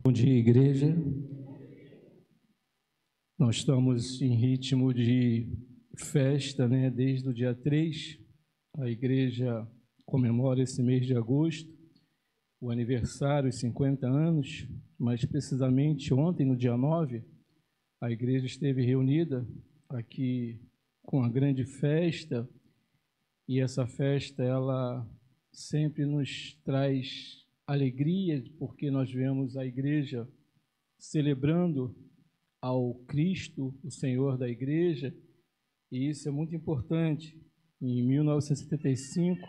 Bom dia, igreja. Nós estamos em ritmo de festa, né? Desde o dia 3, a igreja comemora esse mês de agosto, o aniversário, os 50 anos, mas precisamente ontem, no dia 9, a igreja esteve reunida aqui com a grande festa, e essa festa, ela sempre nos traz alegria, porque nós vemos a igreja celebrando ao Cristo, o Senhor da igreja, e isso é muito importante. Em 1975,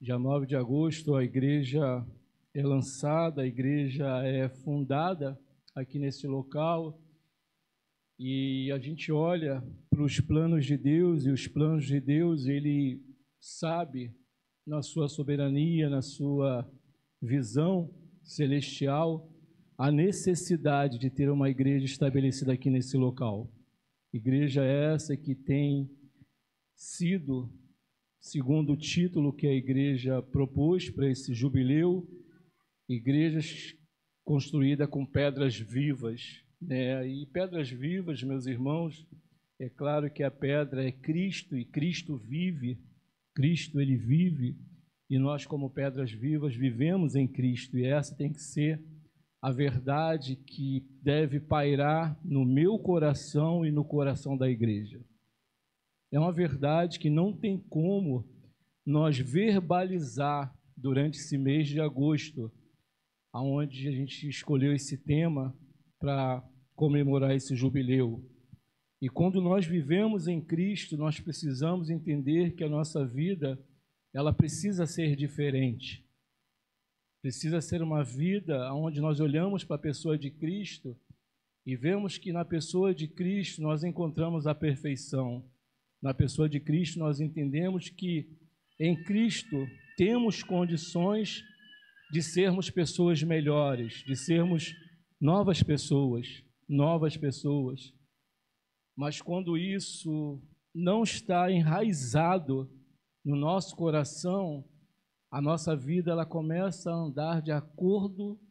dia 9 de agosto, a igreja é lançada, a igreja é fundada aqui nesse local, e a gente olha para os planos de Deus, e os planos de Deus, Ele sabe, na sua soberania, na sua visão celestial, a necessidade de ter uma igreja estabelecida aqui nesse local. Igreja essa que tem sido, segundo o título que a igreja propôs para esse jubileu, igrejas construídas com pedras vivas, né? E pedras vivas, meus irmãos, é claro que a pedra é Cristo, e Cristo vive, Cristo ele vive, e nós como pedras vivas vivemos em Cristo, e essa tem que ser a verdade que deve pairar no meu coração e no coração da igreja. É uma verdade que não tem como nós verbalizar durante esse mês de agosto, aonde a gente escolheu esse tema para comemorar esse jubileu. E quando nós vivemos em Cristo, nós precisamos entender que a nossa vida, ela precisa ser diferente. Precisa ser uma vida onde nós olhamos para a pessoa de Cristo e vemos que na pessoa de Cristo nós encontramos a perfeição. Na pessoa de Cristo nós entendemos que em Cristo temos condições de sermos pessoas melhores, de sermos novas pessoas. Mas quando isso não está enraizado no nosso coração, a nossa vida ela começa a andar de acordo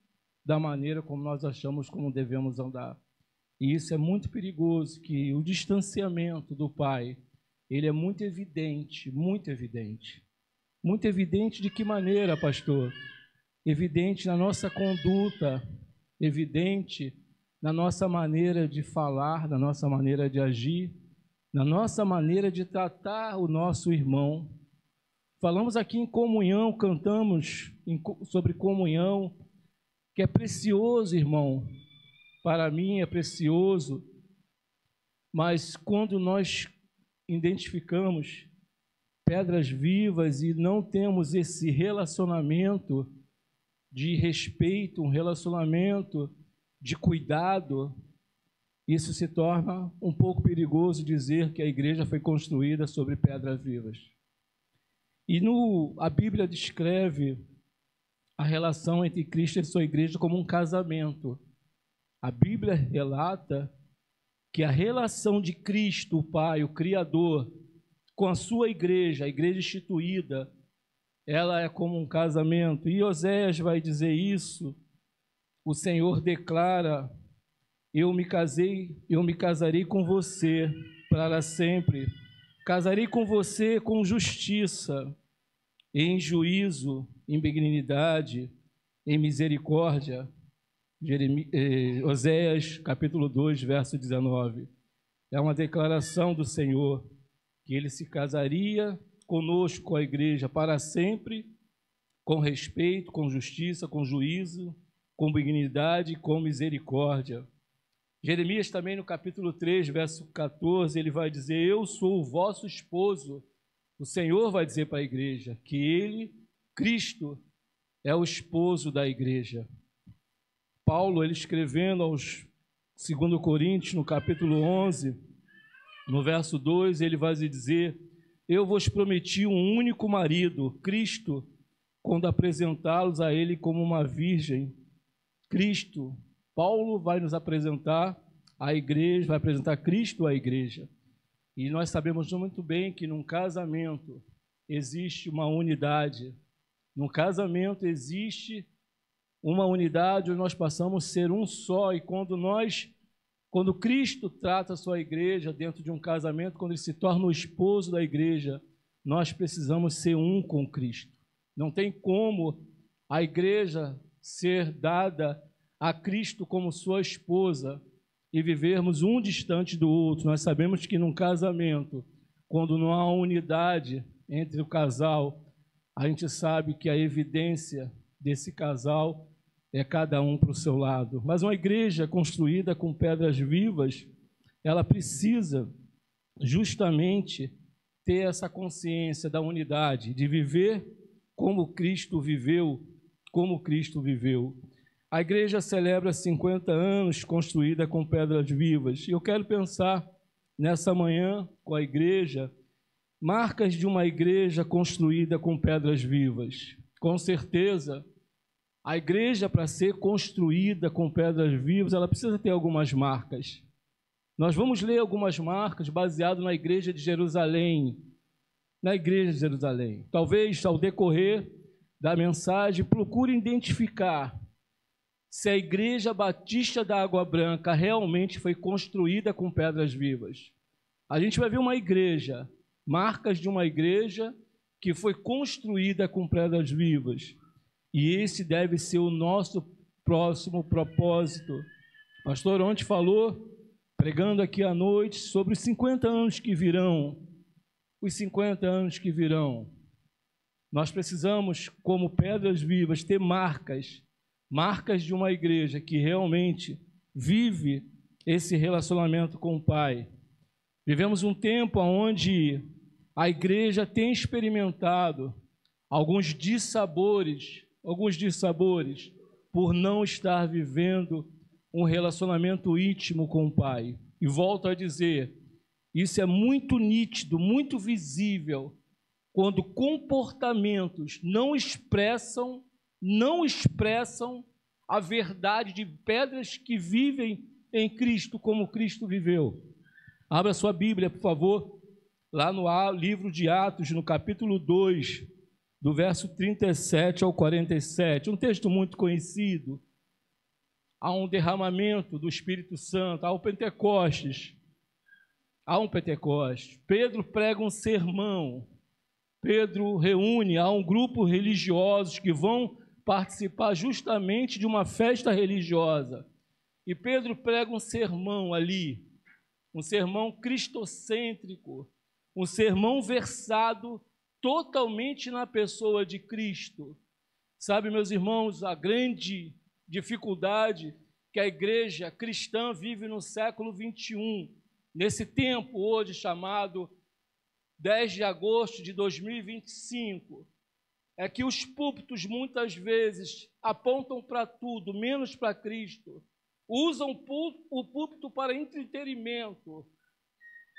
da maneira como nós achamos como devemos andar. E isso é muito perigoso, que o distanciamento do Pai, ele é muito evidente, muito evidente. Muito evidente de que maneira, pastor? Evidente na nossa conduta, evidente na nossa maneira de falar, na nossa maneira de agir, na nossa maneira de tratar o nosso irmão. Falamos aqui em comunhão, cantamos sobre comunhão, que é precioso, irmão. Para mim é precioso, mas quando nós identificamos pedras vivas e não temos esse relacionamento de respeito, um relacionamento de cuidado, isso se torna um pouco perigoso dizer que a igreja foi construída sobre pedras vivas. E a Bíblia descreve a relação entre Cristo e sua igreja como um casamento. A Bíblia relata que a relação de Cristo, o Pai, o Criador, com a sua igreja, a igreja instituída, ela é como um casamento. E Oséias vai dizer isso. O Senhor declara: eu me casarei com você para sempre. Casarei com você com justiça, em juízo, em benignidade, em misericórdia. Oséias, capítulo 2, verso 19. É uma declaração do Senhor, que Ele se casaria conosco, com a igreja, para sempre, com respeito, com justiça, com juízo, com benignidade e com misericórdia. Jeremias também, no capítulo 3, verso 14, ele vai dizer: eu sou o vosso esposo. O Senhor vai dizer para a igreja que Ele, Cristo, é o esposo da igreja. Paulo, ele escrevendo aos 2 Coríntios, no capítulo 11, no verso 2, ele vai dizer: eu vos prometi um único marido, Cristo, quando apresentá-los a Ele como uma virgem. Cristo, Paulo vai nos apresentar a igreja, vai apresentar Cristo à igreja. E nós sabemos muito bem que num casamento existe uma unidade. No casamento existe uma unidade, nós passamos a ser um só. E quando Cristo trata a sua igreja dentro de um casamento, quando ele se torna o esposo da igreja, nós precisamos ser um com Cristo. Não tem como a igreja ser dada a Cristo como sua esposa e vivermos um distante do outro. Nós sabemos que num casamento, quando não há unidade entre o casal, a gente sabe que a evidência desse casal é cada um para o seu lado. Mas uma igreja construída com pedras vivas, ela precisa justamente ter essa consciência da unidade, de viver como Cristo viveu, como Cristo viveu. A igreja celebra 50 anos construída com pedras vivas. E eu quero pensar nessa manhã com a igreja, marcas de uma igreja construída com pedras vivas. Com certeza, a igreja, para ser construída com pedras vivas, ela precisa ter algumas marcas. Nós vamos ler algumas marcas baseadas na igreja de Jerusalém. Na igreja de Jerusalém. Talvez, ao decorrer da mensagem, procure identificar se a Igreja Batista da Água Branca realmente foi construída com pedras vivas. A gente vai ver uma igreja, marcas de uma igreja que foi construída com pedras vivas. E esse deve ser o nosso próximo propósito. O pastor ontem falou, pregando aqui à noite, sobre os 50 anos que virão. Os 50 anos que virão. Nós precisamos, como pedras vivas, ter marcas de uma igreja que realmente vive esse relacionamento com o Pai. Vivemos um tempo onde a igreja tem experimentado alguns dissabores por não estar vivendo um relacionamento íntimo com o Pai. E volto a dizer, isso é muito nítido, muito visível, quando comportamentos não expressam a verdade de pedras que vivem em Cristo como Cristo viveu. Abra sua Bíblia, por favor, lá no livro de Atos, no capítulo 2, do verso 37 ao 47, um texto muito conhecido. Há um derramamento do Espírito Santo, há um Pentecostes. Pedro prega um sermão. Pedro reúne a um grupo religiosos que vão participar justamente de uma festa religiosa. E Pedro prega um sermão ali, um sermão cristocêntrico, um sermão versado totalmente na pessoa de Cristo. Sabe, meus irmãos, a grande dificuldade que a igreja cristã vive no século 21, nesse tempo hoje chamado 10 de agosto de 2025, é que os púlpitos muitas vezes apontam para tudo, menos para Cristo. Usam o púlpito para entretenimento,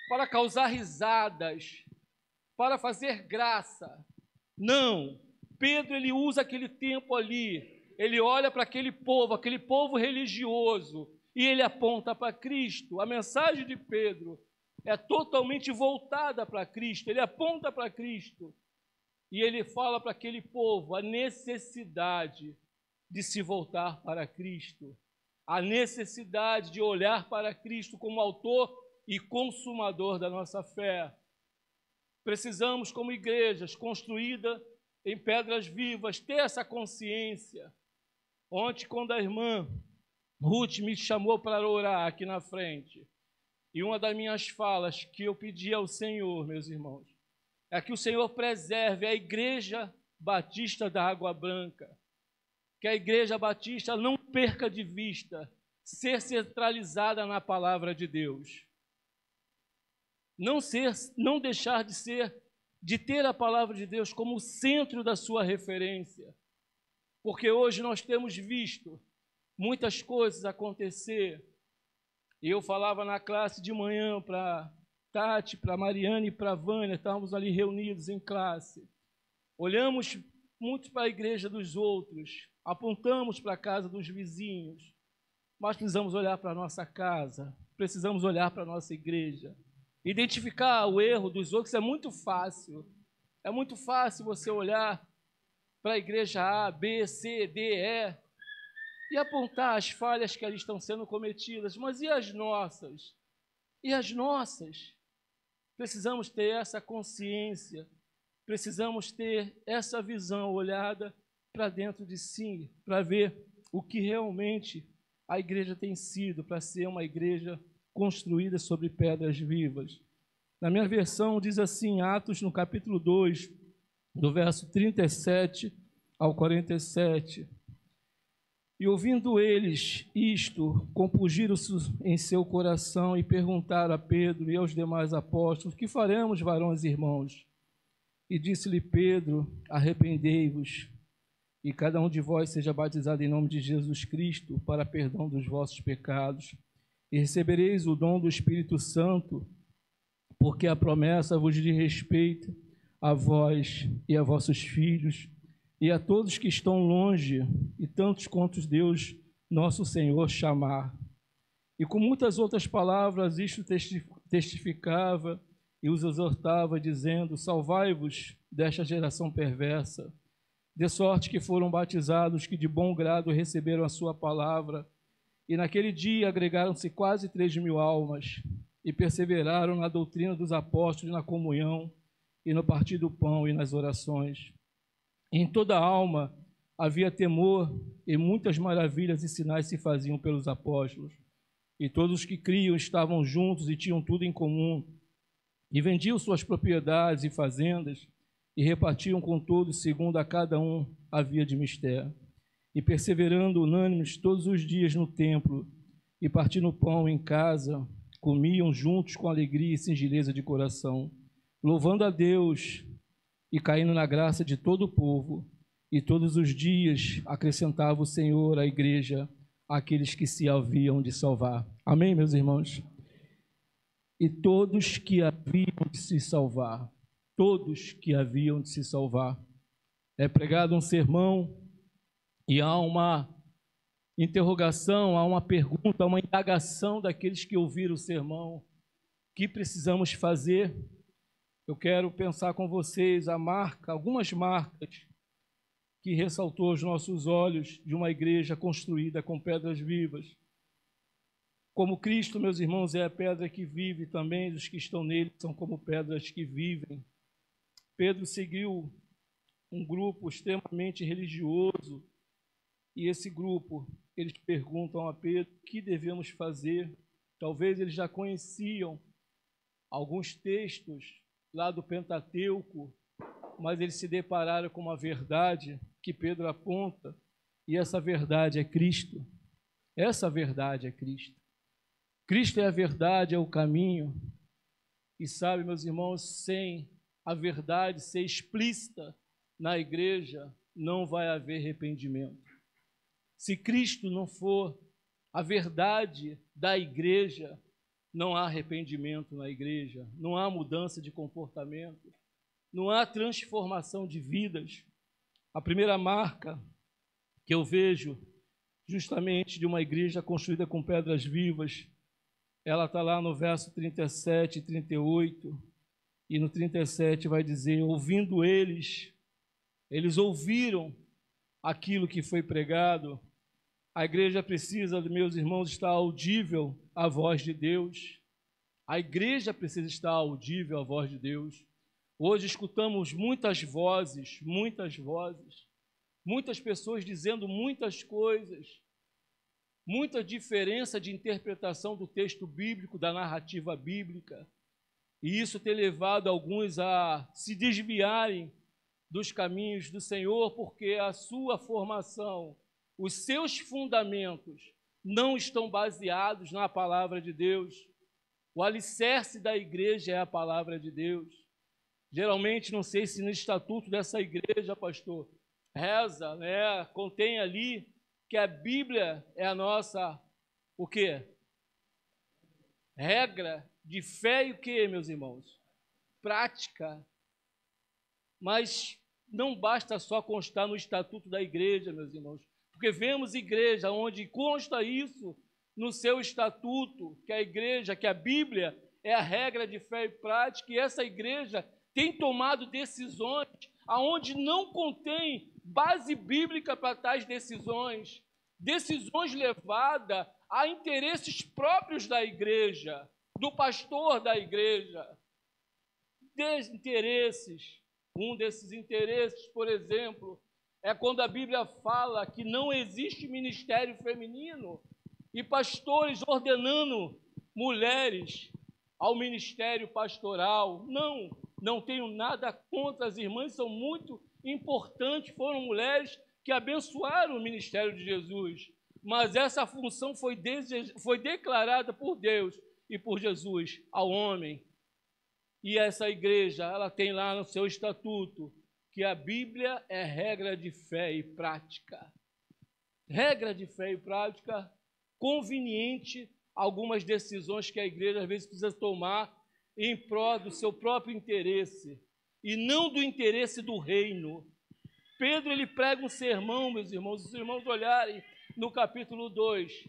para causar risadas, para fazer graça. Não, Pedro ele usa aquele tempo ali, ele olha para aquele povo religioso, e ele aponta para Cristo. A mensagem de Pedro é totalmente voltada para Cristo, ele aponta para Cristo. E ele fala para aquele povo a necessidade de se voltar para Cristo, a necessidade de olhar para Cristo como autor e consumador da nossa fé. Precisamos, como igrejas construídas em pedras vivas, ter essa consciência. Ontem, quando a irmã Ruth me chamou para orar aqui na frente, e uma das minhas falas que eu pedi ao Senhor, meus irmãos, é que o Senhor preserve a Igreja Batista da Água Branca, que a Igreja Batista não perca de vista ser centralizada na palavra de Deus, não deixar de ter a palavra de Deus como o centro da sua referência, porque hoje nós temos visto muitas coisas acontecer. E eu falava na classe de manhã para Tati, para Mariana e para Vânia, estávamos ali reunidos em classe. Olhamos muito para a igreja dos outros, apontamos para a casa dos vizinhos, mas precisamos olhar para a nossa casa, precisamos olhar para a nossa igreja. Identificar o erro dos outros é muito fácil. É muito fácil você olhar para a igreja A, B, C, D, E e apontar as falhas que ali estão sendo cometidas. Mas e as nossas? E as nossas? Precisamos ter essa consciência, precisamos ter essa visão olhada para dentro de si, para ver o que realmente a igreja tem sido, para ser uma igreja construída sobre pedras vivas. Na minha versão diz assim, Atos no capítulo 2, do verso 37 ao 47. E ouvindo eles isto, compungiram-se em seu coração e perguntaram a Pedro e aos demais apóstolos: que faremos, varões e irmãos? E disse-lhe Pedro: arrependei-vos, e cada um de vós seja batizado em nome de Jesus Cristo para perdão dos vossos pecados, e recebereis o dom do Espírito Santo, porque a promessa vos diz respeito a vós e a vossos filhos, e a todos que estão longe, e tantos quantos Deus, nosso Senhor, chamar. E com muitas outras palavras, isto testificava e os exortava, dizendo: salvai-vos desta geração perversa, de sorte que foram batizados que de bom grado receberam a sua palavra. E naquele dia agregaram-se quase 3.000 almas, e perseveraram na doutrina dos apóstolos, na comunhão, e no partir do pão e nas orações. Em toda a alma havia temor, e muitas maravilhas e sinais se faziam pelos apóstolos. E todos os que criam estavam juntos e tinham tudo em comum, e vendiam suas propriedades e fazendas, e repartiam com todos segundo a cada um havia de mister. E perseverando unânimes todos os dias no templo, e partindo o pão em casa, comiam juntos com alegria e singeleza de coração, louvando a Deus e caindo na graça de todo o povo. E todos os dias acrescentava o Senhor à igreja aqueles que se haviam de salvar. Amém, meus irmãos? E todos que haviam de se salvar, todos que haviam de se salvar. É pregado um sermão e há uma interrogação, há uma pergunta, há uma indagação daqueles que ouviram o sermão. O que precisamos fazer? Eu quero pensar com vocês algumas marcas que ressaltou aos nossos olhos de uma igreja construída com pedras vivas. Como Cristo, meus irmãos, é a pedra que vive, também os que estão nele são como pedras que vivem. Pedro seguiu um grupo extremamente religioso, e esse grupo, eles perguntam a Pedro o que devemos fazer. Talvez eles já conheciam alguns textos lá do Pentateuco, mas eles se depararam com uma verdade que Pedro aponta, e essa verdade é Cristo. Essa verdade é Cristo. Cristo é a verdade, é o caminho. E sabe, meus irmãos, sem a verdade ser explícita na igreja, não vai haver arrependimento. Se Cristo não for a verdade da igreja, não há arrependimento na igreja, não há mudança de comportamento, não há transformação de vidas. A primeira marca que eu vejo justamente de uma igreja construída com pedras vivas, ela está lá no verso 37 e 38, e no 37 vai dizer: ouvindo eles ouviram aquilo que foi pregado. A igreja precisa, meus irmãos, estar audível à voz de Deus. A igreja precisa estar audível à voz de Deus. Hoje escutamos muitas vozes, muitas pessoas dizendo muitas coisas, muita diferença de interpretação do texto bíblico, da narrativa bíblica, e isso tem levado alguns a se desviarem dos caminhos do Senhor, porque a sua formação, os seus fundamentos não estão baseados na palavra de Deus. O alicerce da igreja é a palavra de Deus. Geralmente, não sei se no estatuto dessa igreja, pastor, reza, né, contém ali que a Bíblia é a nossa, o quê? Regra de fé e o quê, meus irmãos? Prática. Mas não basta só constar no estatuto da igreja, meus irmãos, porque vemos igreja onde consta isso no seu estatuto, que a igreja, que a Bíblia é a regra de fé e prática, e essa igreja tem tomado decisões aonde não contém base bíblica para tais decisões. decisões levadas a interesses próprios da igreja, do pastor da igreja, desinteresses. Um desses interesses, por exemplo, é quando a Bíblia fala que não existe ministério feminino e pastores ordenando mulheres ao ministério pastoral. Não tenho nada contra, as irmãs são muito importantes, foram mulheres que abençoaram o ministério de Jesus, mas essa função foi declarada por Deus e por Jesus ao homem. E essa igreja, ela tem lá no seu estatuto que a Bíblia é regra de fé e prática. Regra de fé e prática conveniente, algumas decisões que a igreja às vezes precisa tomar em prol do seu próprio interesse e não do interesse do reino. Pedro, ele prega um sermão, meus irmãos, se os irmãos olharem no capítulo 2,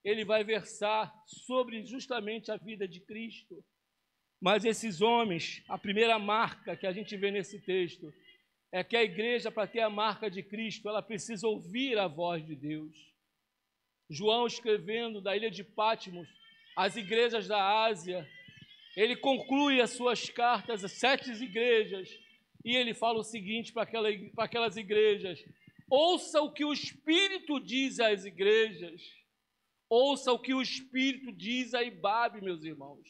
ele vai versar sobre justamente a vida de Cristo. Mas esses homens, a primeira marca que a gente vê nesse texto é que a igreja, para ter a marca de Cristo, ela precisa ouvir a voz de Deus. João, escrevendo da ilha de Patmos, as igrejas da Ásia, ele conclui as suas cartas, as 7 igrejas, e ele fala o seguinte para aquelas igrejas: ouça o que o Espírito diz às igrejas, ouça o que o Espírito diz a Ibabe, meus irmãos.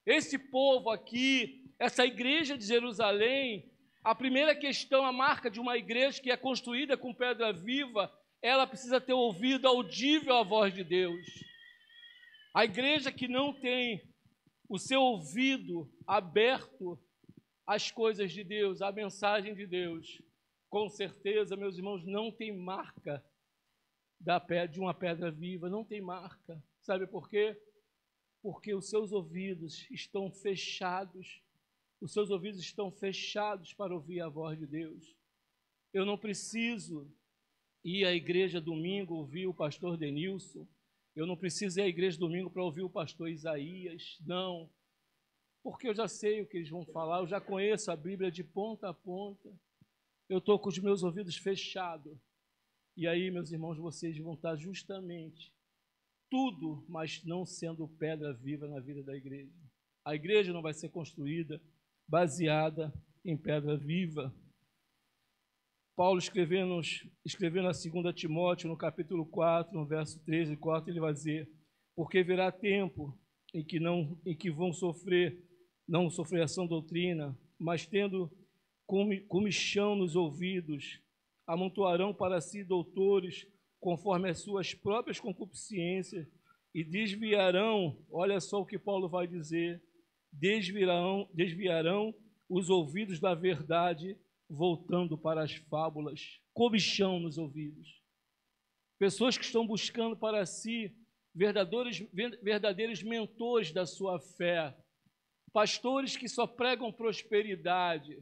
Esse povo aqui, essa igreja de Jerusalém, a primeira questão, a marca de uma igreja que é construída com pedra viva, ela precisa ter ouvido audível à voz de Deus. A igreja que não tem o seu ouvido aberto às coisas de Deus, à mensagem de Deus, com certeza, meus irmãos, não tem marca de uma pedra viva, não tem marca. Sabe por quê? Porque os seus ouvidos estão fechados, para ouvir a voz de Deus. Eu não preciso ir à igreja domingo ouvir o pastor Denilson, eu não preciso ir à igreja domingo para ouvir o pastor Isaías, não, porque eu já sei o que eles vão falar, eu já conheço a Bíblia de ponta a ponta, eu estou com os meus ouvidos fechados, e aí, meus irmãos, vocês vão estar justamente tudo, mas não sendo pedra viva na vida da igreja. A igreja não vai ser construída baseada em pedra viva. Paulo, escrevendo a 2 Timóteo, no capítulo 4, no verso 13 e 4, ele vai dizer: porque virá tempo em que vão sofrer, não sofrer a sã doutrina, mas tendo comichão nos ouvidos, amontoarão para si doutores, conforme as suas próprias concupiscências, e desviarão, olha só o que Paulo vai dizer, desviarão os ouvidos da verdade, voltando para as fábulas. Comichão nos ouvidos. Pessoas que estão buscando para si verdadeiros mentores da sua fé, pastores que só pregam prosperidade,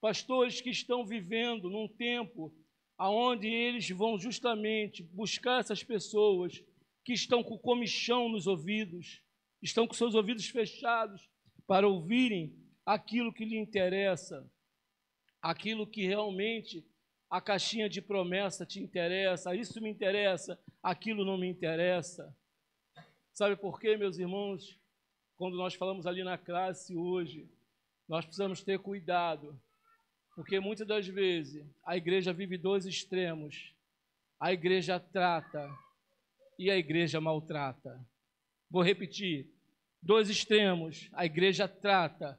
pastores que estão vivendo num tempo aonde eles vão justamente buscar essas pessoas que estão com comichão nos ouvidos, estão com seus ouvidos fechados para ouvirem aquilo que lhe interessa, aquilo que realmente a caixinha de promessa te interessa, isso me interessa, aquilo não me interessa. Sabe por quê, meus irmãos? Quando nós falamos ali na classe hoje, nós precisamos ter cuidado, porque muitas das vezes a igreja vive 2 extremos. A igreja trata e a igreja maltrata. Vou repetir: 2 extremos. A igreja trata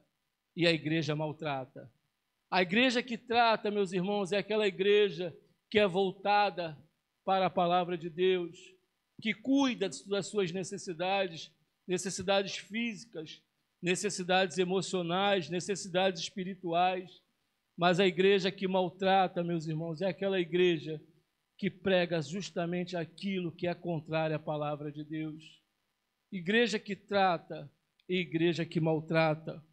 e a igreja maltrata. A igreja que trata, meus irmãos, é aquela igreja que é voltada para a palavra de Deus, que cuida das suas necessidades físicas, necessidades emocionais, necessidades espirituais. Mas a igreja que maltrata, meus irmãos, é aquela igreja que prega justamente aquilo que é contrário à palavra de Deus. Igreja que trata e igreja que maltrata.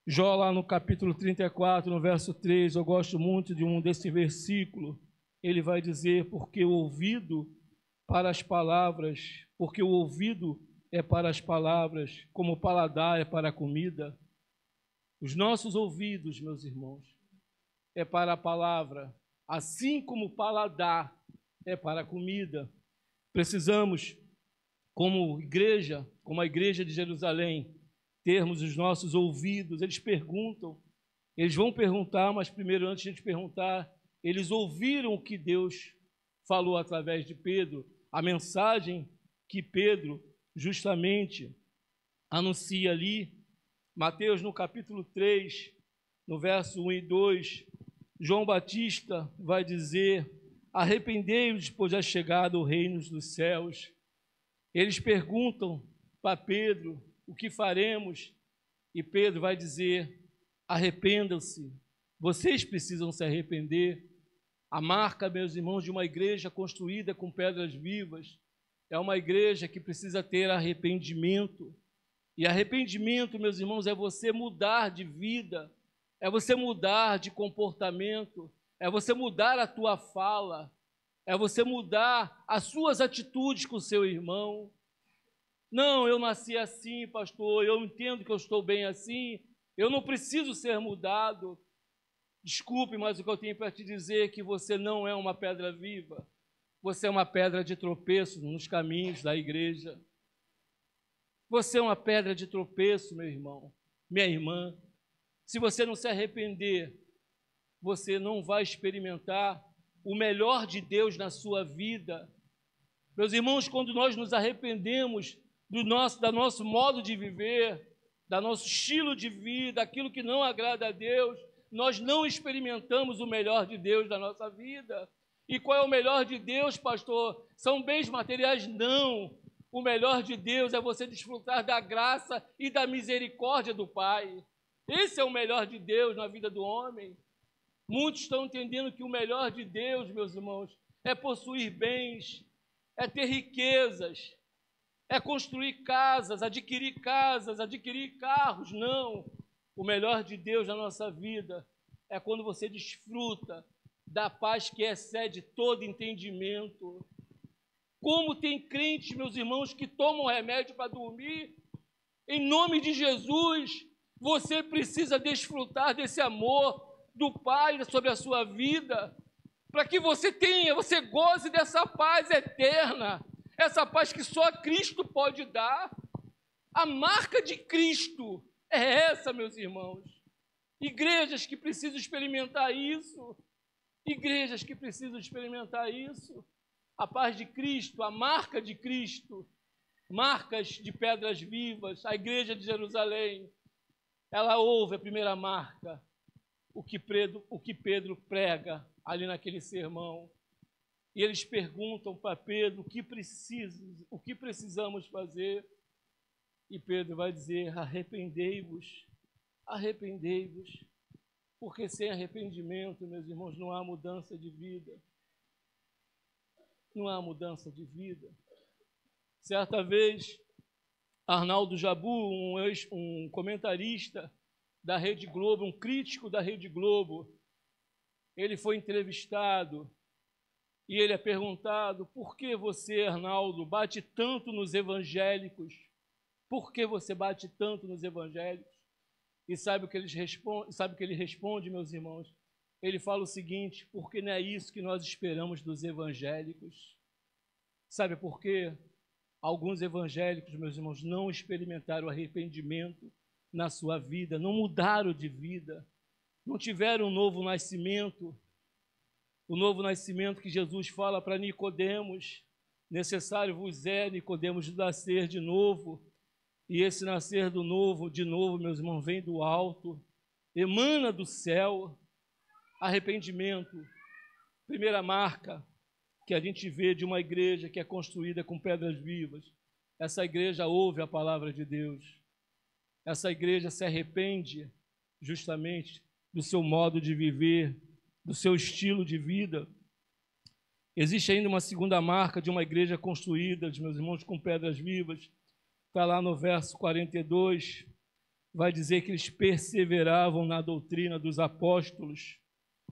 Jó, lá no capítulo 34, no verso 3, eu gosto muito desse versículo. Ele vai dizer: porque o ouvido é para as palavras, como o paladar é para a comida. Os nossos ouvidos, meus irmãos, é para a palavra, assim como o paladar é para a comida. Precisamos, como igreja, como a igreja de Jerusalém, termos os nossos ouvidos. Eles perguntam, eles vão perguntar, mas primeiro, antes de a gente perguntar, eles ouviram o que Deus falou através de Pedro, a mensagem que Pedro justamente anuncia ali. Mateus, no capítulo 3, no verso 1 e 2, João Batista vai dizer: arrependei-vos, pois é chegado o reino dos céus. Eles perguntam para Pedro: o que faremos? E Pedro vai dizer: arrependam-se, vocês precisam se arrepender. A marca, meus irmãos, de uma igreja construída com pedras vivas é uma igreja que precisa ter arrependimento. E arrependimento, meus irmãos, é você mudar de vida, é você mudar de comportamento, é você mudar a tua fala, é você mudar as suas atitudes com o seu irmão. Não, eu nasci assim, pastor, eu entendo que eu estou bem assim, eu não preciso ser mudado. Desculpe, mas o que eu tenho para te dizer é que você não é uma pedra viva, você é uma pedra de tropeço nos caminhos da igreja. Você é uma pedra de tropeço, meu irmão, minha irmã. Se você não se arrepender, você não vai experimentar o melhor de Deus na sua vida. Meus irmãos, quando nós nos arrependemos do nosso modo de viver, do nosso estilo de vida, aquilo que não agrada a Deus, nós não experimentamos o melhor de Deus na nossa vida. E qual é o melhor de Deus, pastor? São bens materiais? Não. O melhor de Deus é você desfrutar da graça e da misericórdia do Pai. Esse é o melhor de Deus na vida do homem. Muitos estão entendendo que o melhor de Deus, meus irmãos, é possuir bens, é ter riquezas, é construir casas, adquirir carros. Não. O melhor de Deus na nossa vida é quando você desfruta da paz que excede todo entendimento. Como tem crentes, meus irmãos, que tomam remédio para dormir. Em nome de Jesus, você precisa desfrutar desse amor do Pai sobre a sua vida, para que você goze dessa paz eterna, essa paz que só Cristo pode dar. A marca de Cristo é essa, meus irmãos. Igrejas que precisam experimentar isso, igrejas que precisam experimentar isso. A paz de Cristo, a marca de Cristo, marcas de pedras vivas. A igreja de Jerusalém, ela ouve a primeira marca, o que Pedro prega ali naquele sermão. E eles perguntam para Pedro o que precisamos fazer. E Pedro vai dizer: arrependei-vos, arrependei-vos, porque sem arrependimento, meus irmãos, não há mudança de vida. Não há mudança de vida. Certa vez, Arnaldo Jabu, um comentarista da Rede Globo, um crítico da Rede Globo, ele foi entrevistado e ele é perguntado: por que você, Arnaldo, bate tanto nos evangélicos? Por que você bate tanto nos evangélicos? E sabe o que ele responde, meus irmãos? Ele fala o seguinte: porque não é isso que nós esperamos dos evangélicos. Sabe por quê? Alguns evangélicos, meus irmãos, não experimentaram arrependimento na sua vida, não mudaram de vida, não tiveram um novo nascimento. O novo nascimento que Jesus fala para Nicodemos: necessário vos é, Nicodemos, nascer de novo. E esse nascer de novo, meus irmãos, vem do alto, emana do céu. Arrependimento, primeira marca que a gente vê de uma igreja que é construída com pedras vivas. Essa igreja ouve a palavra de Deus. Essa igreja se arrepende justamente do seu modo de viver, do seu estilo de vida. Existe ainda uma segunda marca de uma igreja construída, meus irmãos, com pedras vivas. Está lá no verso 42, vai dizer que eles perseveravam na doutrina dos apóstolos.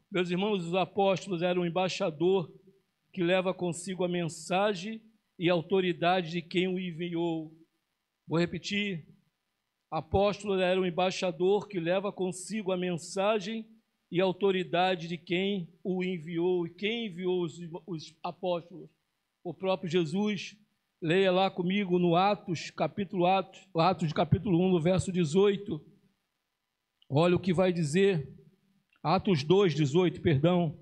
Meus irmãos, os apóstolos eram um embaixador que leva consigo a mensagem e a autoridade de quem o enviou. Vou repetir: apóstolo era um embaixador que leva consigo a mensagem e autoridade de quem o enviou. E quem enviou os apóstolos? O próprio Jesus. Leia lá comigo no Atos capítulo 1, no verso 18. Olha o que vai dizer. Atos 2, 18, perdão.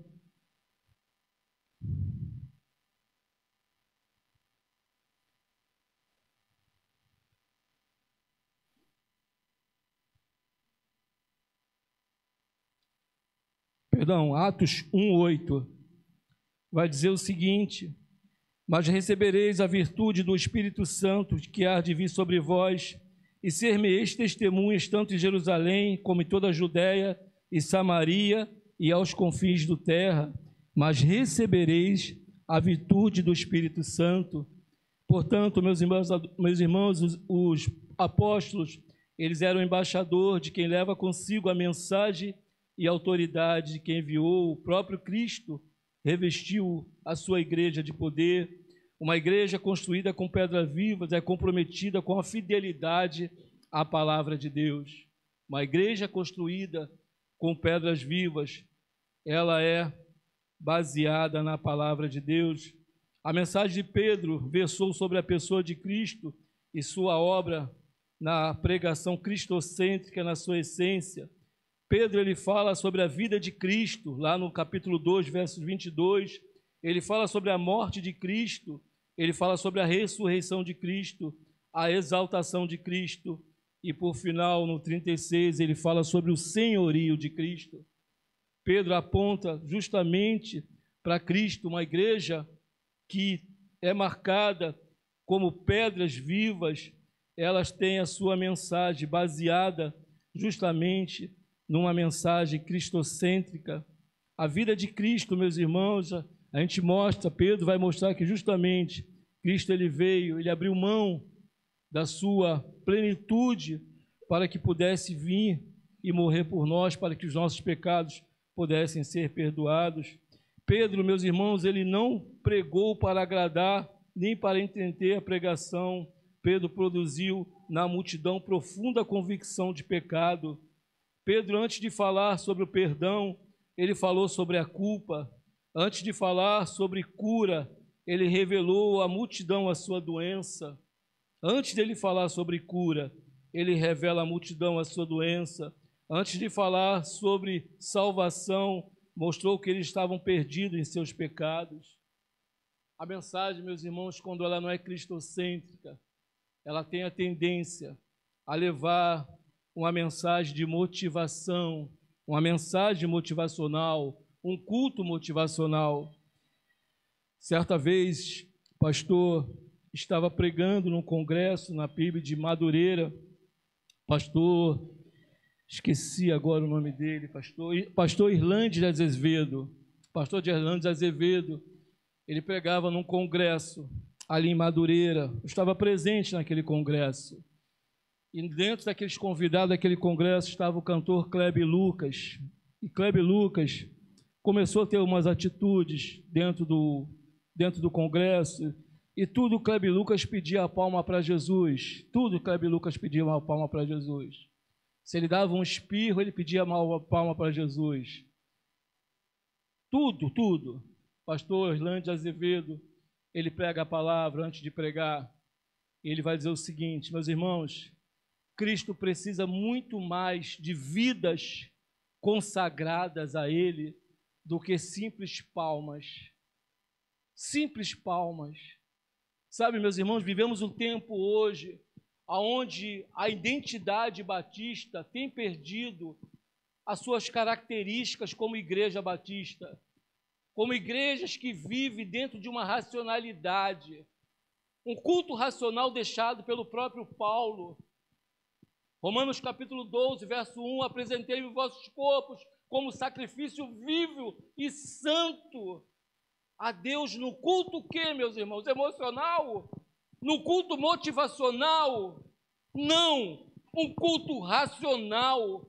Atos 1, 8. Vai dizer o seguinte: mas recebereis a virtude do Espírito Santo que há de vir sobre vós, e ser-me-eis testemunhas tanto em Jerusalém como em toda a Judéia e Samaria e aos confins da terra. Mas recebereis a virtude do Espírito Santo. Portanto, meus irmãos, os apóstolos, eles eram embaixador de quem leva consigo a mensagem e a autoridade de quem enviou. O próprio Cristo revestiu a sua igreja de poder. Uma igreja construída com pedras vivas é comprometida com a fidelidade à palavra de Deus. Uma igreja construída com pedras vivas, ela é baseada na palavra de Deus. A mensagem de Pedro versou sobre a pessoa de Cristo e sua obra na pregação cristocêntrica na sua essência. Pedro, ele fala sobre a vida de Cristo, lá no capítulo 2, versos 22, ele fala sobre a morte de Cristo, ele fala sobre a ressurreição de Cristo, a exaltação de Cristo, e por final, no 36, ele fala sobre o senhorio de Cristo. Pedro aponta justamente para Cristo, uma igreja que é marcada como pedras vivas, elas têm a sua mensagem baseada justamente numa mensagem cristocêntrica. A vida de Cristo, meus irmãos, a gente mostra, Pedro vai mostrar que justamente Cristo, ele veio, ele abriu mão da sua plenitude para que pudesse vir e morrer por nós, para que os nossos pecados pudessem ser perdoados. Pedro, meus irmãos, ele não pregou para agradar, nem para entender a pregação. Pedro produziu na multidão profunda convicção de pecado. Pedro, antes de falar sobre o perdão, ele falou sobre a culpa. Antes de falar sobre cura, ele revelou à multidão a sua doença. Antes dele falar sobre cura, ele revela à multidão a sua doença. Antes de falar sobre salvação, mostrou que eles estavam perdidos em seus pecados. A mensagem, meus irmãos, quando ela não é cristocêntrica, ela tem a tendência a levar uma mensagem de motivação, uma mensagem motivacional, um culto motivacional. Certa vez, o pastor estava pregando num congresso na PIB de Madureira. Pastor, esqueci agora o nome dele, pastor Irlandes Azevedo. Pastor de Irlandes Azevedo, ele pregava num congresso ali em Madureira. Eu estava presente naquele congresso. E dentro daqueles convidados daquele congresso estava o cantor Kleber Lucas. E Kleber Lucas começou a ter umas atitudes dentro do congresso. E tudo Kleber Lucas pedia a palma para Jesus. Tudo Kleber Lucas pedia uma palma para Jesus. Se ele dava um espirro, ele pedia uma palma para Jesus. Tudo. Pastor Irlande Azevedo, ele prega a palavra antes de pregar. E ele vai dizer o seguinte: meus irmãos, Cristo precisa muito mais de vidas consagradas a Ele do que simples palmas. Simples palmas. Sabe, meus irmãos, vivemos um tempo hoje onde a identidade batista tem perdido as suas características como igreja batista, como igrejas que vivem dentro de uma racionalidade, um culto racional deixado pelo próprio Paulo. Romanos capítulo 12, verso 1, apresentei-vos vossos corpos como sacrifício vivo e santo a Deus no culto o quê, meus irmãos? Emocional? No culto motivacional? Não, um culto racional.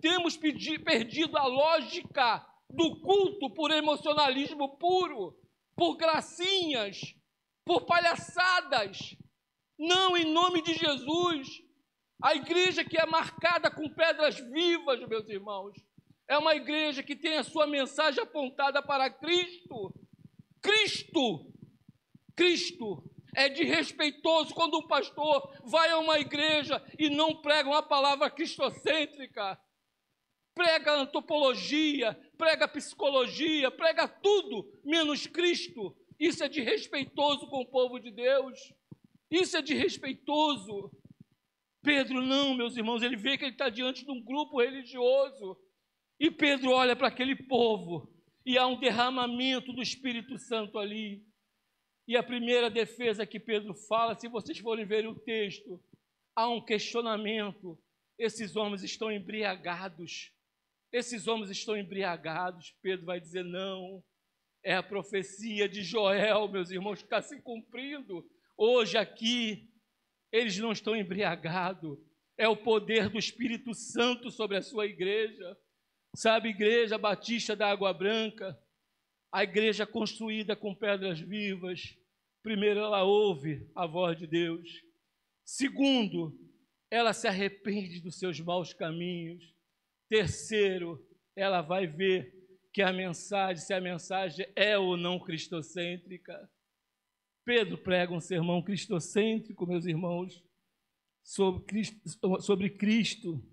Temos perdido a lógica do culto por emocionalismo puro, por gracinhas, por palhaçadas. Não, em nome de Jesus. A igreja que é marcada com pedras vivas, meus irmãos, É uma igreja que tem a sua mensagem apontada para Cristo. Cristo. Cristo. É desrespeitoso quando um pastor vai a uma igreja e não prega uma palavra cristocêntrica. Prega antropologia, prega psicologia, prega tudo menos Cristo. Isso é desrespeitoso com o povo de Deus. Isso é desrespeitoso. Pedro não, meus irmãos, ele vê que ele está diante de um grupo religioso. E Pedro olha para aquele povo e há um derramamento do Espírito Santo ali. E a primeira defesa que Pedro fala, se vocês forem ver o texto, há um questionamento. Esses homens estão embriagados. Esses homens estão embriagados. Pedro vai dizer, não, é a profecia de Joel, meus irmãos, que está se cumprindo. Hoje aqui, eles não estão embriagados. É o poder do Espírito Santo sobre a sua igreja. Sabe, igreja batista da Água Branca, a igreja construída com pedras vivas. Primeiro, ela ouve a voz de Deus. Segundo, ela se arrepende dos seus maus caminhos. Terceiro, ela vai ver que a mensagem, se a mensagem é ou não cristocêntrica. Pedro prega um sermão cristocêntrico, meus irmãos, sobre Cristo.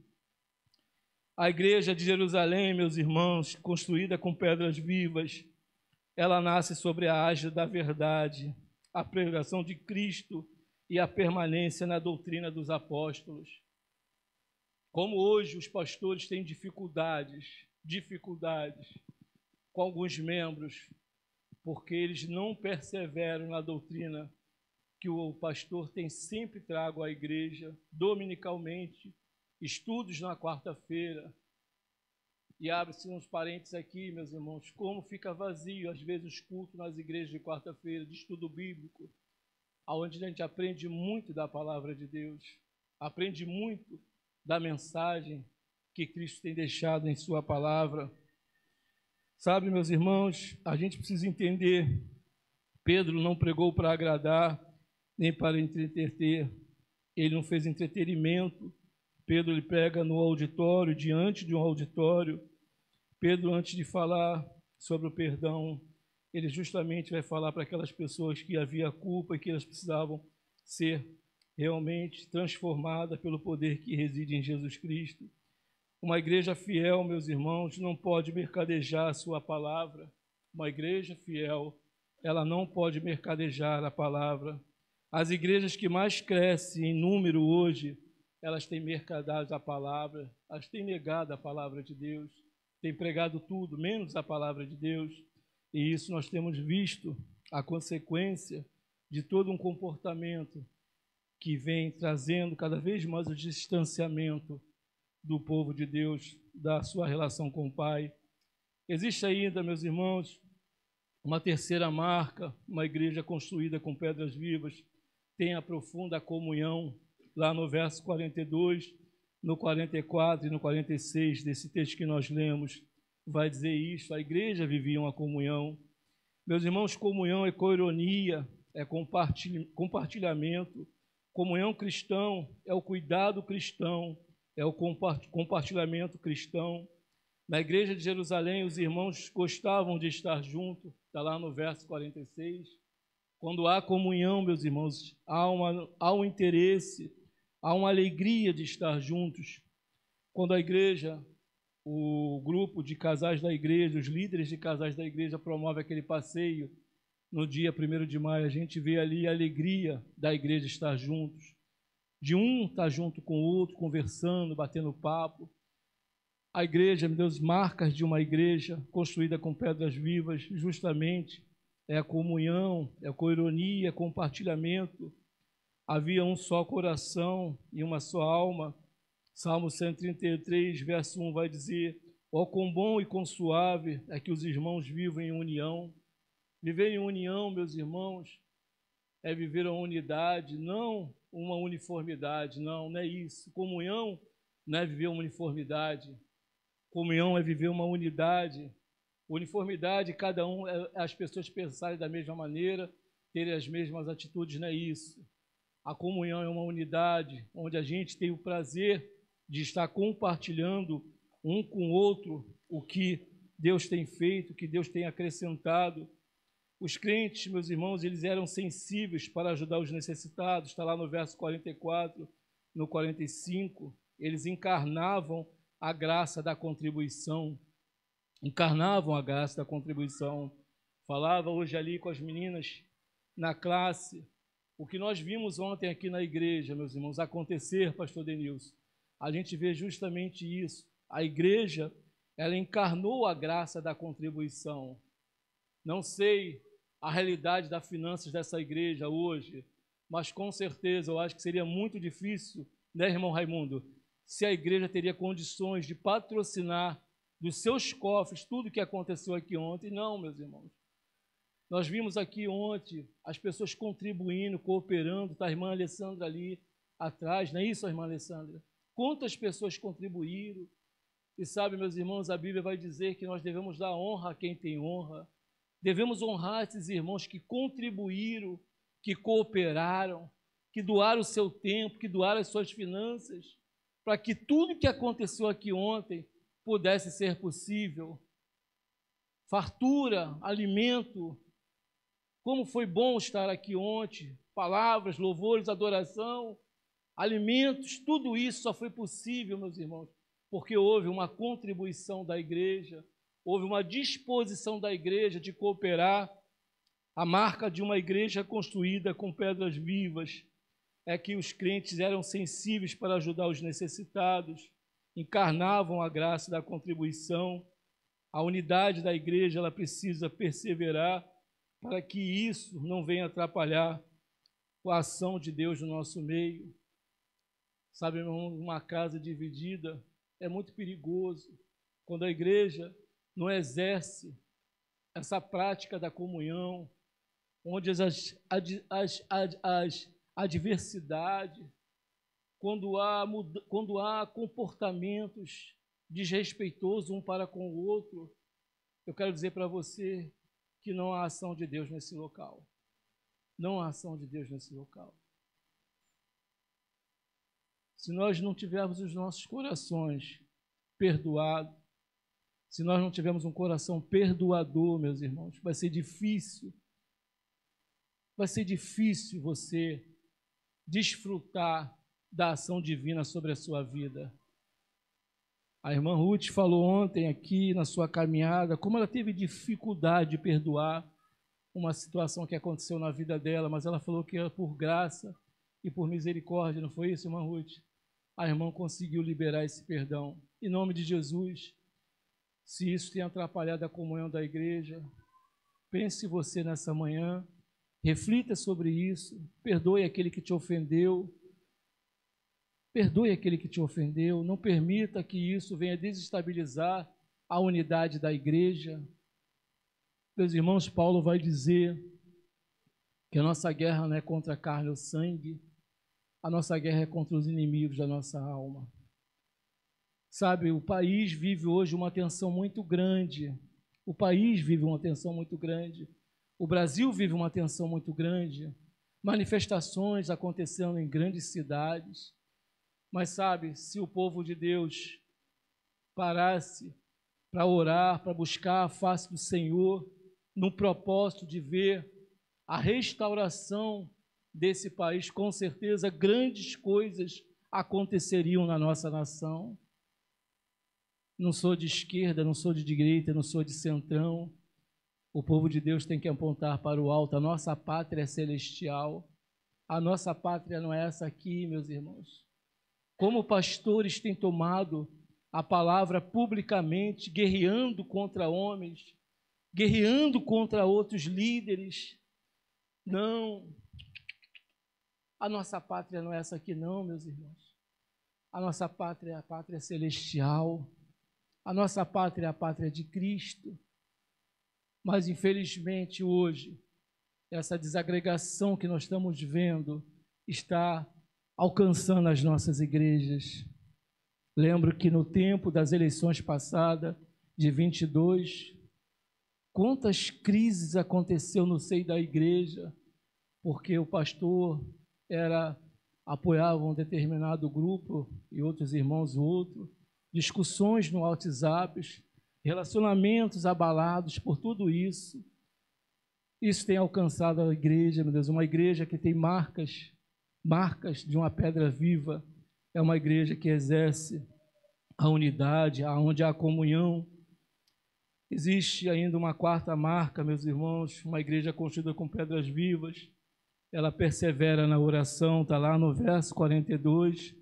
A igreja de Jerusalém, meus irmãos, construída com pedras vivas, ela nasce sobre a ágide da verdade, a pregação de Cristo e a permanência na doutrina dos apóstolos. Como hoje os pastores têm dificuldades com alguns membros, porque eles não perseveram na doutrina que o pastor tem sempre trago à igreja, dominicalmente, estudos na quarta-feira. E abre-se uns parênteses aqui, meus irmãos, como fica vazio, às vezes, os cultos nas igrejas de quarta-feira, de estudo bíblico, onde a gente aprende muito da palavra de Deus, aprende muito da mensagem que Cristo tem deixado em sua palavra. Sabe, meus irmãos, a gente precisa entender, Pedro não pregou para agradar, nem para entreter, ele não fez entretenimento. Pedro ele prega no auditório, diante de um auditório. Pedro, antes de falar sobre o perdão, ele justamente vai falar para aquelas pessoas que havia culpa e que elas precisavam ser realmente transformadas pelo poder que reside em Jesus Cristo. Uma igreja fiel, meus irmãos, não pode mercadejar a sua palavra. Uma igreja fiel, ela não pode mercadejar a palavra. As igrejas que mais crescem em número hoje, elas têm mercadado a palavra, elas têm negado a palavra de Deus, têm pregado tudo, menos a palavra de Deus. E isso nós temos visto a consequência de todo um comportamento que vem trazendo cada vez mais o distanciamento do povo de Deus, da sua relação com o Pai. Existe ainda, meus irmãos, uma terceira marca, uma igreja construída com pedras vivas, tem a profunda comunhão. Lá no verso 42, no 44 e no 46 desse texto que nós lemos, vai dizer isso, a igreja vivia uma comunhão. Meus irmãos, comunhão é coironia, é compartilhamento. Comunhão cristão é o cuidado cristão, é o compartilhamento cristão. Na igreja de Jerusalém, os irmãos gostavam de estar juntos, está lá no verso 46. Quando há comunhão, meus irmãos, há um interesse, há uma alegria de estar juntos. Quando a igreja, o grupo de casais da igreja, os líderes de casais da igreja promove aquele passeio, no dia 1º de maio, a gente vê ali a alegria da igreja estar juntos, de um estar junto com o outro, conversando, batendo papo. A igreja, meu Deus, marcas de uma igreja construída com pedras vivas, justamente, é a comunhão, é a coironia, é compartilhamento. Havia um só coração e uma só alma. Salmo 133, verso 1 vai dizer: ó, quão bom e quão suave é que os irmãos vivam em união. Viver em união, meus irmãos, é viver a unidade, não uma uniformidade, não é isso. Comunhão não é viver uma uniformidade. Comunhão é viver uma unidade. Uniformidade, cada um, as pessoas pensarem da mesma maneira, terem as mesmas atitudes, não é isso. A comunhão é uma unidade, onde a gente tem o prazer de estar compartilhando um com o outro o que Deus tem feito, o que Deus tem acrescentado. Os crentes, meus irmãos, eles eram sensíveis para ajudar os necessitados, está lá no verso 44, no 45, eles encarnavam a graça da contribuição, Falava hoje ali com as meninas na classe, o que nós vimos ontem aqui na igreja, meus irmãos, acontecer, pastor Denilson, a gente vê justamente isso. A igreja, ela encarnou a graça da contribuição. Não sei a realidade das finanças dessa igreja hoje, mas com certeza eu acho que seria muito difícil, né, irmão Raimundo, se a igreja teria condições de patrocinar dos seus cofres tudo o que aconteceu aqui ontem. Não, meus irmãos. Nós vimos aqui ontem as pessoas contribuindo, cooperando, está a irmã Alessandra ali atrás, não é isso, irmã Alessandra? Quantas pessoas contribuíram? E sabe, meus irmãos, a Bíblia vai dizer que nós devemos dar honra a quem tem honra. Devemos honrar esses irmãos que contribuíram, que cooperaram, que doaram o seu tempo, que doaram as suas finanças, para que tudo que aconteceu aqui ontem pudesse ser possível. Fartura, alimento, como foi bom estar aqui ontem, palavras, louvores, adoração, alimentos, tudo isso só foi possível, meus irmãos, porque houve uma contribuição da igreja, houve uma disposição da igreja de cooperar. A marca de uma igreja construída com pedras vivas é que os crentes eram sensíveis para ajudar os necessitados, encarnavam a graça da contribuição. A unidade da igreja, ela precisa perseverar para que isso não venha atrapalhar a ação de Deus no nosso meio. Sabe, meu irmão, uma casa dividida é muito perigoso. Quando a igreja não exerce essa prática da comunhão, onde a diversidade, quando há comportamentos desrespeitosos um para com o outro, eu quero dizer para você que não há ação de Deus nesse local. Não há ação de Deus nesse local. Se nós não tivermos os nossos corações perdoados, se nós não tivermos um coração perdoador, meus irmãos, vai ser difícil você desfrutar da ação divina sobre a sua vida. A irmã Ruth falou ontem aqui na sua caminhada como ela teve dificuldade de perdoar uma situação que aconteceu na vida dela, mas ela falou que era por graça e por misericórdia, não foi isso, irmã Ruth? A irmã conseguiu liberar esse perdão. Em nome de Jesus, se isso tem atrapalhado a comunhão da igreja, pense você nessa manhã, reflita sobre isso, perdoe aquele que te ofendeu, não permita que isso venha desestabilizar a unidade da igreja. Meus irmãos, Paulo vai dizer que a nossa guerra não é contra a carne ou sangue, a nossa guerra é contra os inimigos da nossa alma. Sabe, o país vive hoje uma tensão muito grande, o Brasil vive uma tensão muito grande, manifestações acontecendo em grandes cidades, mas sabe, se o povo de Deus parasse para orar, para buscar a face do Senhor, no propósito de ver a restauração desse país, com certeza grandes coisas aconteceriam na nossa nação. Não sou de esquerda, não sou de direita, não sou de centrão. O povo de Deus tem que apontar para o alto. A nossa pátria é celestial. A nossa pátria não é essa aqui, meus irmãos. Como pastores têm tomado a palavra publicamente, guerreando contra homens, guerreando contra outros líderes. Não. A nossa pátria não é essa aqui não, meus irmãos. A nossa pátria é a pátria celestial. A nossa pátria é a pátria de Cristo. Mas, infelizmente, hoje, essa desagregação que nós estamos vendo está alcançando as nossas igrejas. Lembro que no tempo das eleições passadas, de 22, quantas crises aconteceu no seio da igreja, porque o pastor apoiava um determinado grupo e outros irmãos outro, discussões no WhatsApp, relacionamentos abalados por tudo isso. Isso tem alcançado a igreja, meu Deus, uma igreja que tem marcas de uma pedra viva. É uma igreja que exerce a unidade, onde há comunhão. Existe ainda uma quarta marca, meus irmãos, uma igreja construída com pedras vivas. Ela persevera na oração, está lá no verso 42,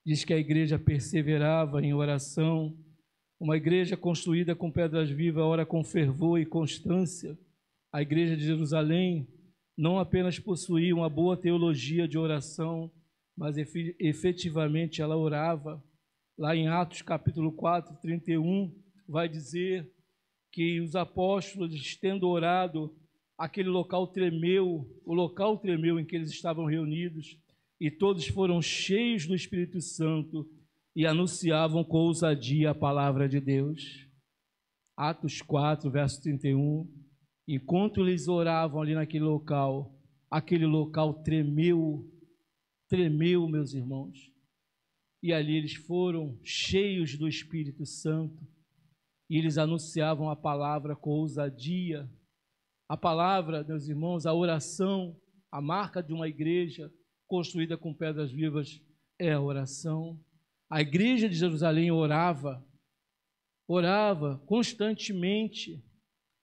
diz que a igreja perseverava em oração. Uma igreja construída com pedras vivas, ora com fervor e constância. A igreja de Jerusalém não apenas possuía uma boa teologia de oração, mas efetivamente ela orava. Lá em Atos capítulo 4, 31, vai dizer que os apóstolos, tendo orado, aquele local tremeu, o local tremeu em que eles estavam reunidos, e todos foram cheios do Espírito Santo e anunciavam com ousadia a palavra de Deus. Atos 4, verso 31. Enquanto eles oravam ali naquele local, aquele local tremeu, meus irmãos. E ali eles foram cheios do Espírito Santo e eles anunciavam a palavra com ousadia. A palavra, meus irmãos, a oração, a marca de uma igreja construída com pedras vivas é a oração. A igreja de Jerusalém orava constantemente,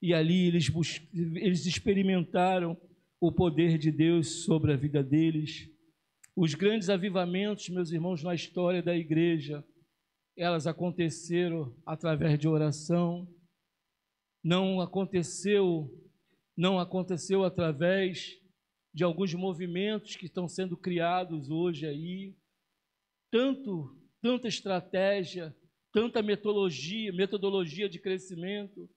e ali eles experimentaram o poder de Deus sobre a vida deles. Os grandes avivamentos, meus irmãos, na história da igreja, elas aconteceram através de oração. Não aconteceu através de alguns movimentos que estão sendo criados hoje aí. Tanta estratégia, tanta metodologia de crescimento.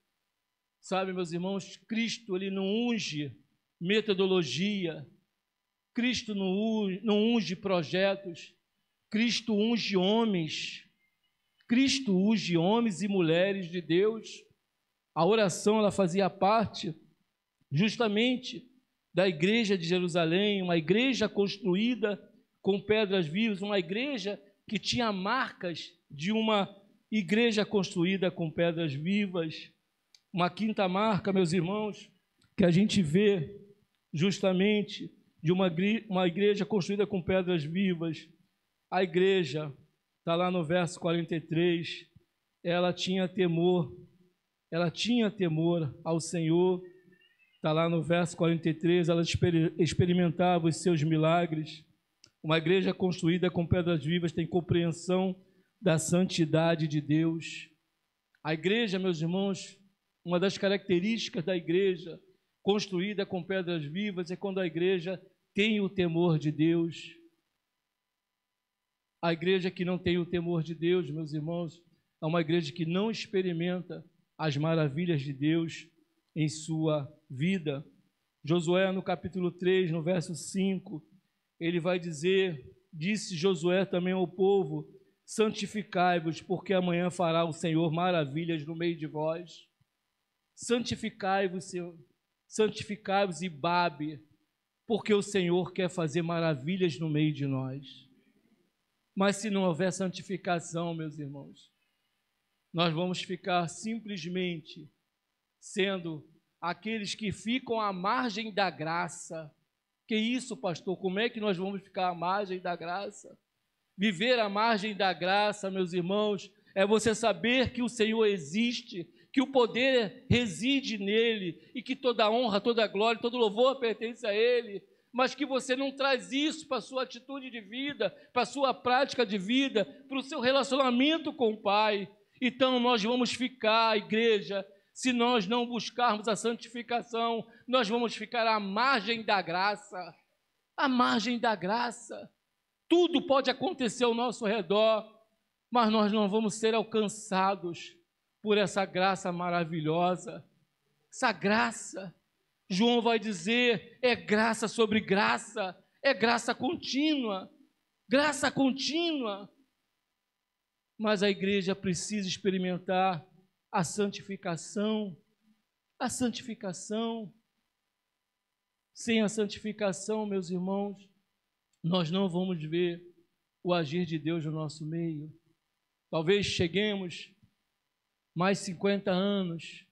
Sabe, meus irmãos, Cristo, ele não unge metodologia, Cristo não unge projetos, Cristo unge homens e mulheres de Deus. A oração, ela fazia parte justamente da igreja de Jerusalém, uma igreja construída com pedras vivas, uma igreja que tinha marcas de uma igreja construída com pedras vivas. Uma quinta marca, meus irmãos, que a gente vê justamente de uma igreja construída com pedras vivas. A igreja, está lá no verso 43, ela tinha temor ao Senhor. Está lá no verso 43, ela experimentava os seus milagres. Uma igreja construída com pedras vivas tem compreensão da santidade de Deus. A igreja, meus irmãos, uma das características da igreja construída com pedras vivas é quando a igreja tem o temor de Deus. A igreja que não tem o temor de Deus, meus irmãos, é uma igreja que não experimenta as maravilhas de Deus em sua vida. Josué, no capítulo 3, no verso 5, ele vai dizer: disse Josué também ao povo: santificai-vos, porque amanhã fará o Senhor maravilhas no meio de vós. Santificai-vos, Senhor, santificai-vos e babe, porque o Senhor quer fazer maravilhas no meio de nós. Mas se não houver santificação, meus irmãos, nós vamos ficar simplesmente sendo aqueles que ficam à margem da graça. Que isso, pastor? Como é que nós vamos ficar à margem da graça? Viver à margem da graça, meus irmãos, é você saber que o Senhor existe, que o poder reside nele e que toda honra, toda glória, todo louvor pertence a ele, mas que você não traz isso para a sua atitude de vida, para a sua prática de vida, para o seu relacionamento com o Pai. Então nós vamos ficar, igreja, se nós não buscarmos a santificação, nós vamos ficar à margem da graça. À margem da graça. Tudo pode acontecer ao nosso redor, mas nós não vamos ser alcançados por essa graça maravilhosa. Essa graça, João vai dizer, é graça sobre graça, é graça contínua. Graça contínua. Mas a igreja precisa experimentar a santificação. A santificação. Sem a santificação, meus irmãos, nós não vamos ver o agir de Deus no nosso meio. Talvez cheguemos mais 50 anos,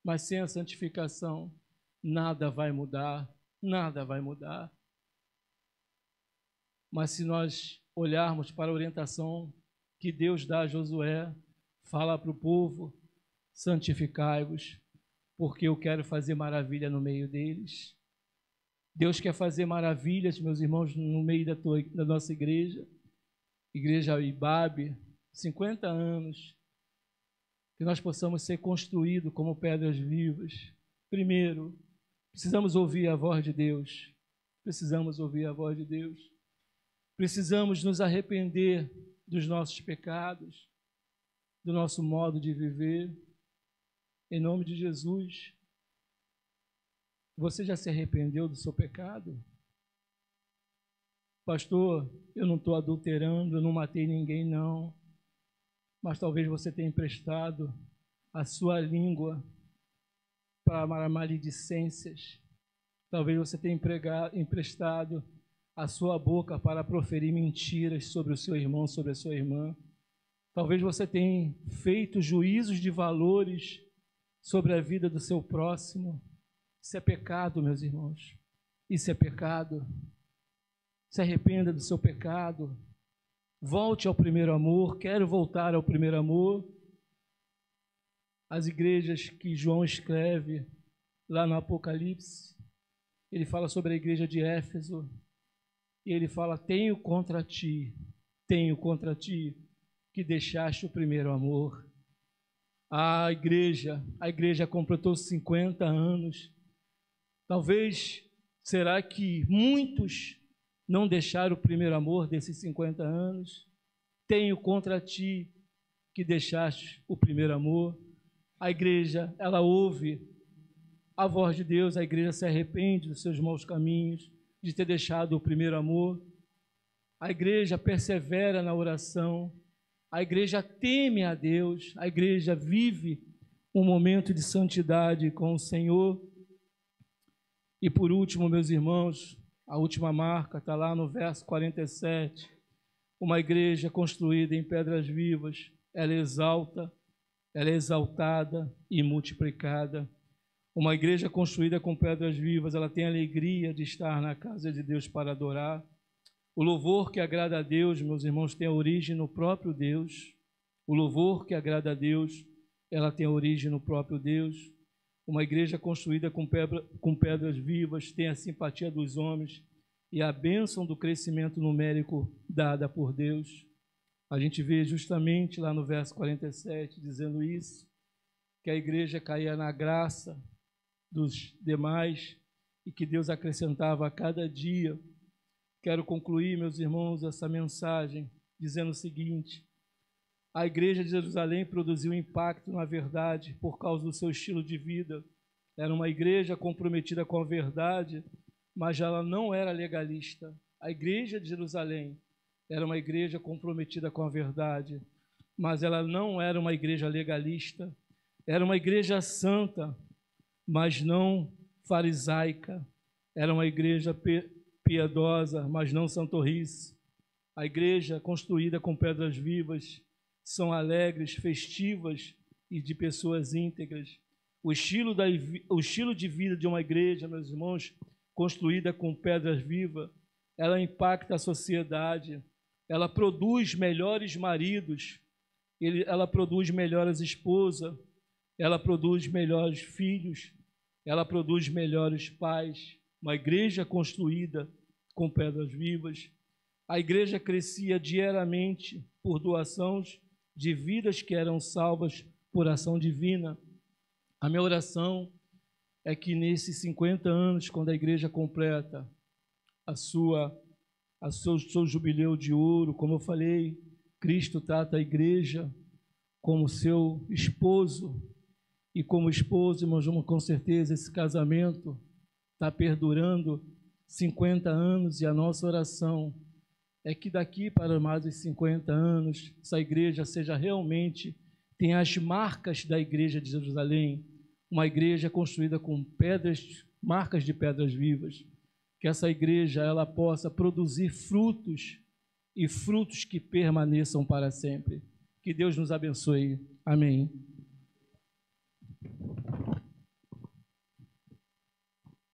mas sem a santificação, nada vai mudar, nada vai mudar. Mas se nós olharmos para a orientação que Deus dá a Josué, fala para o povo, santificai-vos, porque eu quero fazer maravilha no meio deles. Deus quer fazer maravilhas, meus irmãos, no meio da nossa igreja, Igreja Ibabe, 50 anos, que nós possamos ser construídos como pedras vivas. Primeiro, precisamos ouvir a voz de Deus, precisamos ouvir a voz de Deus, precisamos nos arrepender dos nossos pecados, do nosso modo de viver, em nome de Jesus. Você já se arrependeu do seu pecado? Pastor, eu não estou adulterando, eu não matei ninguém, não. Mas talvez você tenha emprestado a sua língua para maledicências. Talvez você tenha emprestado a sua boca para proferir mentiras sobre o seu irmão, sobre a sua irmã. Talvez você tenha feito juízos de valores sobre a vida do seu próximo. Isso é pecado, meus irmãos. Isso é pecado. Se arrependa do seu pecado. Volte ao primeiro amor. Quero voltar ao primeiro amor. As igrejas que João escreve lá no Apocalipse, ele fala sobre a igreja de Éfeso. E ele fala: tenho contra ti que deixaste o primeiro amor. A igreja completou 50 anos. Talvez, será que muitos não deixaram o primeiro amor desses 50 anos? Tenho contra ti que deixaste o primeiro amor. A igreja, ela ouve a voz de Deus, a igreja se arrepende dos seus maus caminhos, de ter deixado o primeiro amor. A igreja persevera na oração, a igreja teme a Deus, a igreja vive um momento de santidade com o Senhor. E por último, meus irmãos, a última marca está lá no verso 47. Uma igreja construída em pedras vivas, ela exalta, ela é exaltada e multiplicada. Uma igreja construída com pedras vivas, ela tem alegria de estar na casa de Deus para adorar. O louvor que agrada a Deus, meus irmãos, tem origem no próprio Deus. O louvor que agrada a Deus, ela tem origem no próprio Deus. Uma igreja construída com pedras vivas tem a simpatia dos homens e a bênção do crescimento numérico dada por Deus. A gente vê justamente lá no verso 47 dizendo isso, que a igreja caía na graça dos demais e que Deus acrescentava a cada dia. Quero concluir, meus irmãos, essa mensagem dizendo o seguinte: a igreja de Jerusalém produziu impacto na verdade por causa do seu estilo de vida. Era uma igreja comprometida com a verdade, mas ela não era legalista. A igreja de Jerusalém era uma igreja comprometida com a verdade, mas ela não era uma igreja legalista. Era uma igreja santa, mas não farisaica. Era uma igreja piedosa, mas não santorrice. A igreja construída com pedras vivas são alegres, festivas e de pessoas íntegras. O estilo de vida de uma igreja, meus irmãos, construída com pedras vivas, ela impacta a sociedade, ela produz melhores maridos, ela produz melhores esposas, ela produz melhores filhos, ela produz melhores pais. Uma igreja construída com pedras vivas. A igreja crescia diariamente por doações de vidas que eram salvas por ação divina. A minha oração é que nesses 50 anos, quando a igreja completa seu jubileu de ouro, como eu falei, Cristo trata a igreja como seu esposo, e como esposo, irmãos, com certeza esse casamento está perdurando 50 anos, e a nossa oração é que daqui para mais de 50 anos, essa igreja seja realmente, tenha as marcas da igreja de Jerusalém, uma igreja construída com pedras, marcas de pedras vivas, que essa igreja ela possa produzir frutos, e frutos que permaneçam para sempre. Que Deus nos abençoe. Amém.